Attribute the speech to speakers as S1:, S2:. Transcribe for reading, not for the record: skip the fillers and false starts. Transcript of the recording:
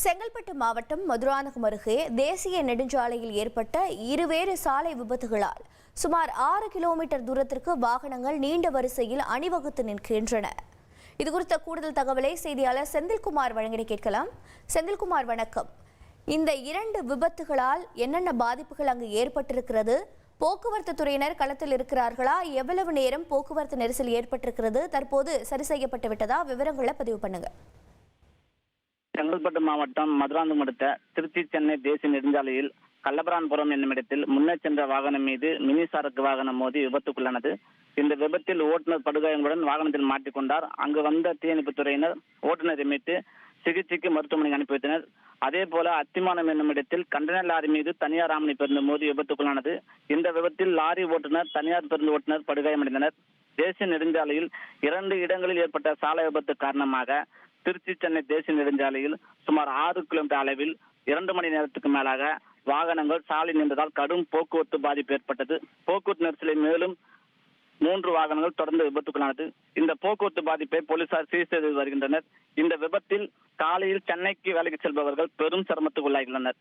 S1: செங்கல்பட்டு மாவட்டம் மதுராந்தகம் அருகே தேசிய நெடுஞ்சாலையில் ஏற்பட்ட இருவேறு சாலை விபத்துகளால் சுமார் 6 கிலோமீட்டர் தூரத்திற்கு வாகனங்கள் நீண்ட வரிசையில் அணிவகுத்து நிற்கின்றன. இதுகுறித்த கூடுதல் தகவலை செய்தியாளர் செந்தில்குமார் வழங்கிட கேட்கலாம். செந்தில்குமார், வணக்கம். இந்த இரண்டு விபத்துகளால் என்னென்ன பாதிப்புகள் அங்கு ஏற்பட்டிருக்கிறது? போக்குவரத்து துறையினர் களத்தில் இருக்கிறார்களா? எவ்வளவு நேரம் போக்குவரத்து நெரிசல் ஏற்பட்டிருக்கிறது? தற்போது சரி செய்யப்பட்டு விட்டதா? விவரங்களை பதிவு பண்ணுங்க.
S2: செங்கல்பட்டு மாவட்டம் மதுராந்தகம் அடுத்த திருச்சி சென்னை தேசிய நெடுஞ்சாலையில் கள்ளபரான்புரம் என்னும் இடத்தில் முன்னே சென்ற வாகனம் மீது மினி சரக்கு வாகனம் மோதி விபத்துக்குள்ளானது. இந்த விபத்தில் ஓட்டுநர் படுகாயங்களுடன் வாகனத்தில் மாட்டிக்கொண்டார். அங்கு வந்த தீயணைப்புத் துறையினர் ஓட்டுநரை மீட்டு சிகிச்சைக்கு மருத்துவமனைக்கு அனுப்பி வைத்தனர். அதே போல அத்திமானம் என்னும் இடத்தில் கண்டெய்னர் லாரி மீது தனியார் ஆம்னி பேருந்து மோதி விபத்துக்குள்ளானது. இந்த விபத்தில் லாரி ஓட்டுநர், தனியார் பேருந்து ஓட்டுநர் படுகாயமடைந்தனர். தேசிய நெடுஞ்சாலையில் 2 இடங்களில் ஏற்பட்ட சாலை விபத்து காரணமாக திருச்சி சென்னை தேசிய நெடுஞ்சாலையில் சுமார் 6 கிலோமீட்டர் அளவில் 2 மணி நேரத்துக்கு மேலாக வாகனங்கள் சாலை நின்றதால் கடும் போக்குவரத்து பாதிப்பு ஏற்பட்டது. போக்குவரத்து நெரிசலில் மேலும் 3 வாகனங்கள் தொடர்ந்து விபத்துக்குள்ளானது. இந்த போக்குவரத்து பாதிப்பை போலீசார் சீர் செய்து வருகின்றனர். இந்த விபத்தில் காலையில் சென்னைக்கு வேலைக்கு செல்பவர்கள் பெரும் சிரமத்துக்கு உள்ளாகியுள்ளனர்.